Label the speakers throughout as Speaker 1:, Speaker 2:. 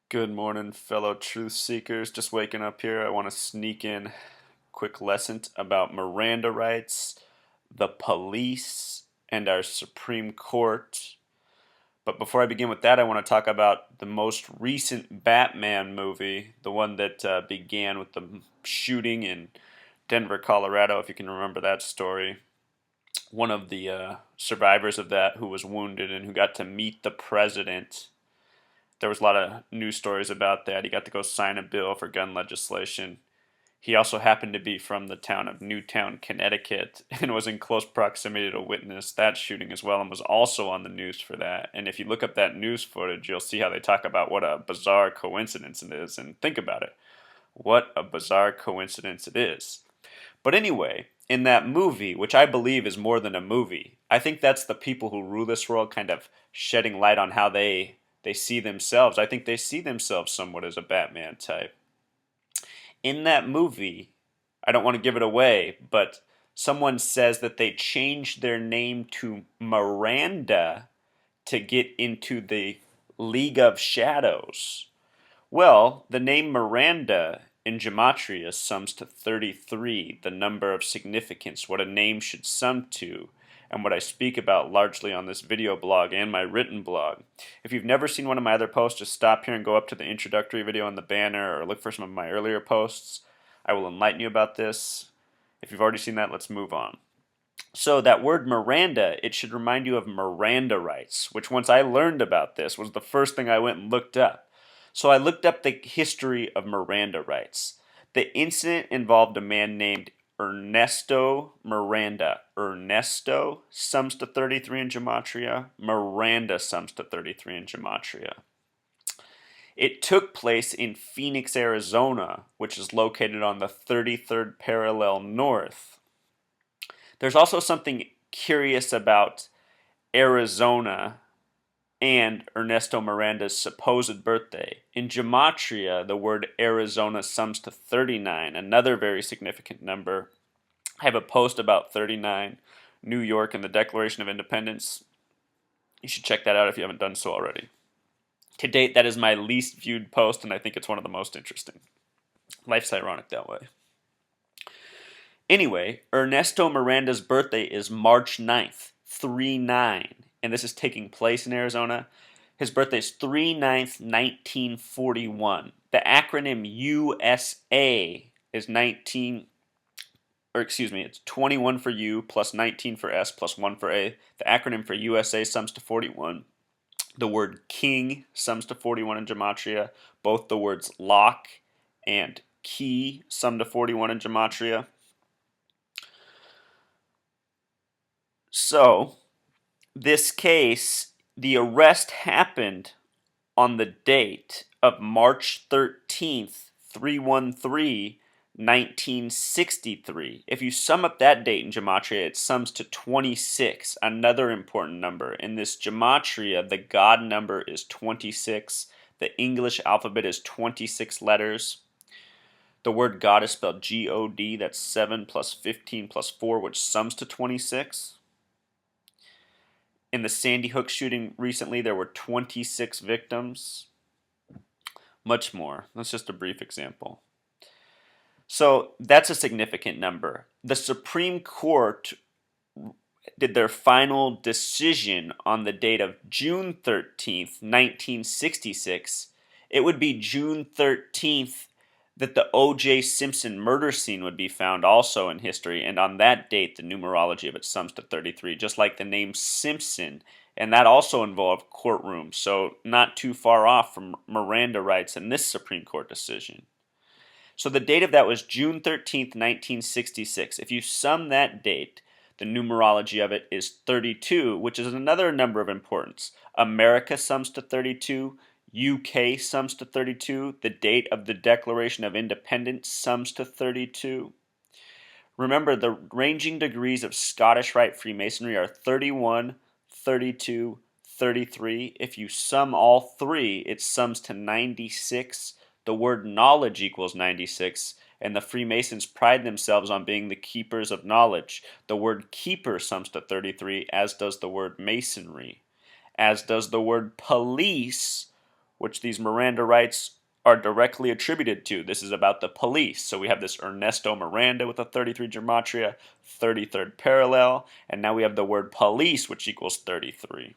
Speaker 1: Good morning, fellow truth seekers. Just waking up here. I want to sneak in a quick lesson about Miranda rights, the police, and our Supreme Court. But before I begin with that, I want to talk about the most recent Batman movie, the one that began with the shooting in Denver, Colorado, if you can remember that story. One of the survivors of that who was wounded and who got to meet the president. There was a lot of news stories about that. He got to go sign a bill for gun legislation. He also happened to be from the town of Newtown, Connecticut, and was in close proximity to witness that shooting as well, and was also on the news for that. And if you look up that news footage, you'll see how they talk about what a bizarre coincidence it is. And think about it. What a bizarre coincidence it is. But anyway, in that movie, which I believe is more than a movie, I think that's the people who rule this world kind of shedding light on how they see themselves. I think they see themselves somewhat as a Batman type. In that movie, I don't want to give it away, but someone says that they changed their name to Miranda to get into the League of Shadows. Well, the name Miranda in gematria sums to 33, the number of significance, what a name should sum to, and what I speak about largely on this video blog and my written blog. If you've never seen one of my other posts, just stop here and go up to the introductory video on the banner or look for some of my earlier posts. I will enlighten you about this. If you've already seen that, let's move on. So that word Miranda, it should remind you of Miranda rights, which once I learned about this was the first thing I went and looked up. So I looked up the history of Miranda rights. The incident involved a man named Ernesto Miranda. Ernesto sums to 33 in gematria. Miranda sums to 33 in gematria. It took place in Phoenix, Arizona, which is located on the 33rd parallel north. There's also something curious about Arizona and Ernesto Miranda's supposed birthday. In gematria, the word Arizona sums to 39, another very significant number. I have a post about 39, New York, and the Declaration of Independence. You should check that out if you haven't done so already. To date, that is my least viewed post, and I think it's one of the most interesting. Life's ironic that way. Anyway, Ernesto Miranda's birthday is March 9th, 3-9, and this is taking place in Arizona. His birthday is 3/9, 1941. The acronym USA is it's 21 for U plus 19 for S plus 1 for A. The acronym for USA sums to 41. The word king sums to 41 in gematria. Both the words lock and key sum to 41 in gematria. So, this case, the arrest happened on the date of March 13th, 313, 1963. If you sum up that date in gematria, it sums to 26, another important number. In this gematria, the God number is 26. The English alphabet is 26 letters. The word God is spelled G-O-D. That's 7 plus 15 plus 4, which sums to 26. In the Sandy Hook shooting recently, there were 26 victims. Much more. That's just a brief example. So that's a significant number. The Supreme Court did their final decision on the date of June 13th, 1966. It would be June 13th that the O.J. Simpson murder scene would be found also in history, and on that date the numerology of it sums to 33, just like the name Simpson, and that also involved courtrooms, so not too far off from Miranda rights in this Supreme Court decision. So the date of that was June 13th, 1966. If you sum that date, the numerology of it is 32, which is another number of importance. America sums to 32, UK sums to 32. The date of the Declaration of Independence sums to 32. Remember, the ranging degrees of Scottish Rite Freemasonry are 31, 32, 33. If you sum all three, it sums to 96. The word knowledge equals 96, and the Freemasons pride themselves on being the keepers of knowledge. The word keeper sums to 33, as does the word masonry. As does the word police, which these Miranda rights are directly attributed to. This is about the police. So we have this Ernesto Miranda with a 33 gematria, 33rd parallel, and now we have the word police, which equals 33.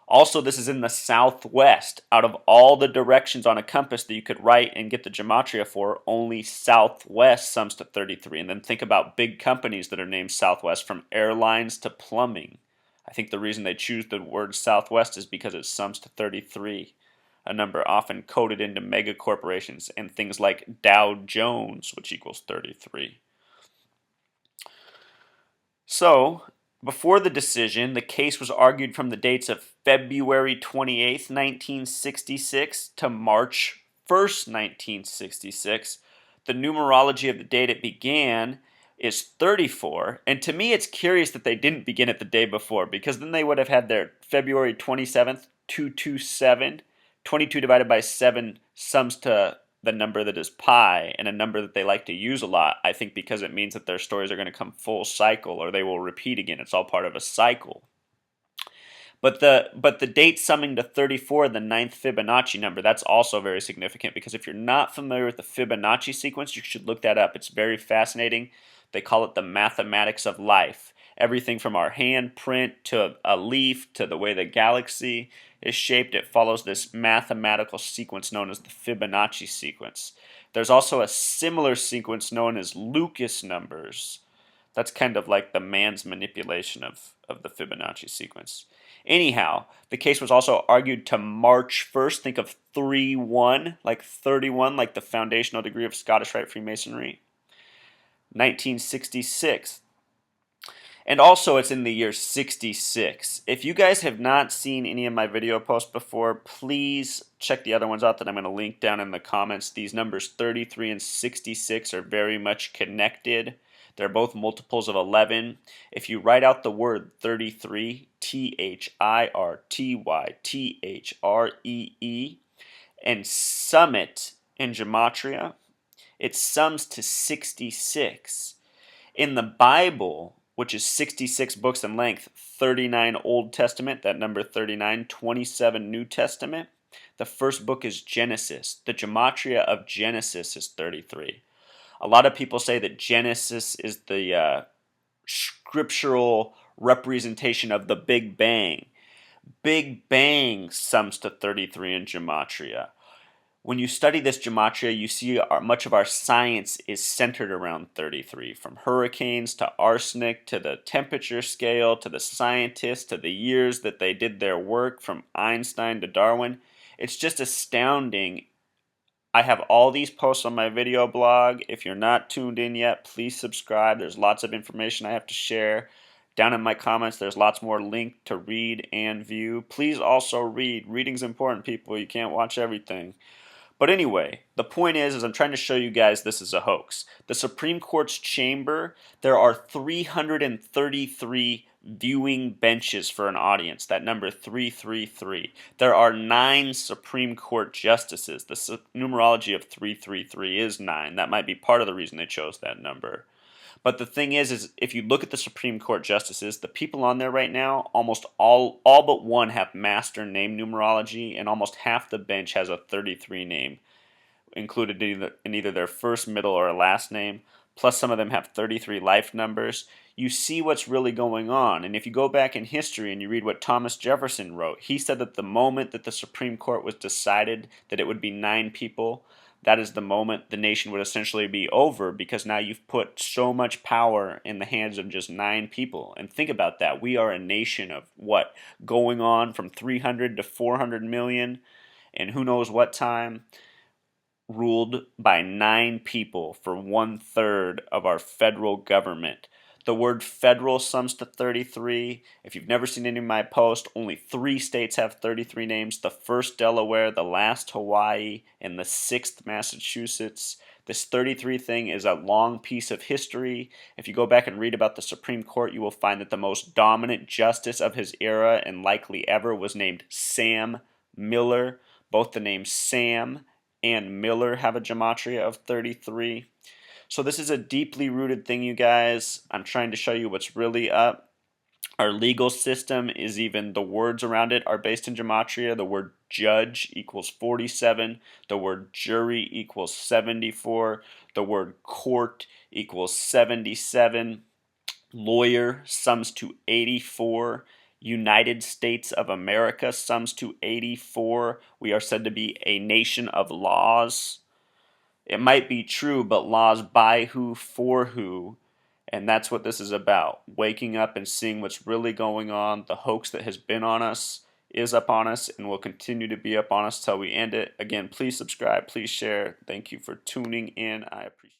Speaker 1: Also, this is in the southwest. Out of all the directions on a compass that you could write and get the gematria for, only southwest sums to 33. And then think about big companies that are named southwest, from airlines to plumbing. I think the reason they choose the word southwest is because it sums to 33, a number often coded into mega corporations and things like Dow Jones, which equals 33. So, before the decision, the case was argued from the dates of February 28th, 1966 to March 1st, 1966. The numerology of the date it began is 34, and to me it's curious that they didn't begin it the day before, because then they would have had their February 27th, 227. 22 divided by 7 sums to the number that is pi, and a number that they like to use a lot, I think because it means that their stories are going to come full cycle, or they will repeat again. It's all part of a cycle. But the date summing to 34, the ninth Fibonacci number, that's also very significant, because if you're not familiar with the Fibonacci sequence, you should look that up. It's very fascinating. They call it the mathematics of life. Everything from our handprint to a leaf to the way the galaxy is shaped, it follows this mathematical sequence known as the Fibonacci sequence. There's also a similar sequence known as Lucas numbers. That's kind of like the man's manipulation of the Fibonacci sequence. Anyhow, the case was also argued to March 1st. Think of 3-1, like 31, like the foundational degree of Scottish Rite Freemasonry. 1966. And also it's in the year 66. If you guys have not seen any of my video posts before, please check the other ones out that I'm going to link down in the comments. These numbers 33 and 66 are very much connected. They're both multiples of 11. If you write out the word 33, THIRTYTHREE, and sum it in gematria, it sums to 66. In the Bible, which is 66 books in length, 39 Old Testament, that number 39, 27 New Testament, the first book is Genesis. The gematria of Genesis is 33. A lot of people say that Genesis is the scriptural representation of the Big Bang. Big Bang sums to 33 in gematria. When you study this gematria, you see much of our science is centered around 33, from hurricanes to arsenic to the temperature scale to the scientists to the years that they did their work, from Einstein to Darwin. It's just astounding. I have all these posts on my video blog. If you're not tuned in yet, please subscribe. There's lots of information I have to share. Down in my comments, there's lots more linked to read and view. Please also read. Reading's important, people. You can't watch everything. But anyway, the point is I'm trying to show you guys this is a hoax. The Supreme Court's chamber, there are 333 viewing benches for an audience, that number 333. There are 9 Supreme Court justices. The numerology of 333 is 9. That might be part of the reason they chose that number. But the thing is if you look at the Supreme Court justices, the people on there right now, almost all but one have master name numerology, and almost half the bench has a 33 name included in either their first, middle, or last name. Plus some of them have 33 life numbers. You see what's really going on. And if you go back in history and you read what Thomas Jefferson wrote, he said that the moment that the Supreme Court was decided that it would be 9 people, that is the moment the nation would essentially be over, because now you've put so much power in the hands of just 9 people. And think about that. We are a nation of what? Going on from 300 to 400 million, and who knows what time, ruled by 9 people for 1/3 of our federal government. The word federal sums to 33. If you've never seen any of my posts, only 3 states have 33 names. The first Delaware, the last Hawaii, and the 6th Massachusetts. This 33 thing is a long piece of history. If you go back and read about the Supreme Court, you will find that the most dominant justice of his era, and likely ever, was named Sam Miller. Both the names Sam and Miller have a gematria of 33. So this is a deeply rooted thing, you guys. I'm trying to show you what's really up. Our legal system is even, the words around it are based in gematria. The word judge equals 47. The word jury equals 74. The word court equals 77. Lawyer sums to 84. United States of America sums to 84. We are said to be a nation of laws. It might be true, but laws by who, for who? And that's what this is about. Waking up and seeing what's really going on. The hoax that has been on us is upon us and will continue to be upon us till we end it. Again, please subscribe, please share. Thank you for tuning in. I appreciate it.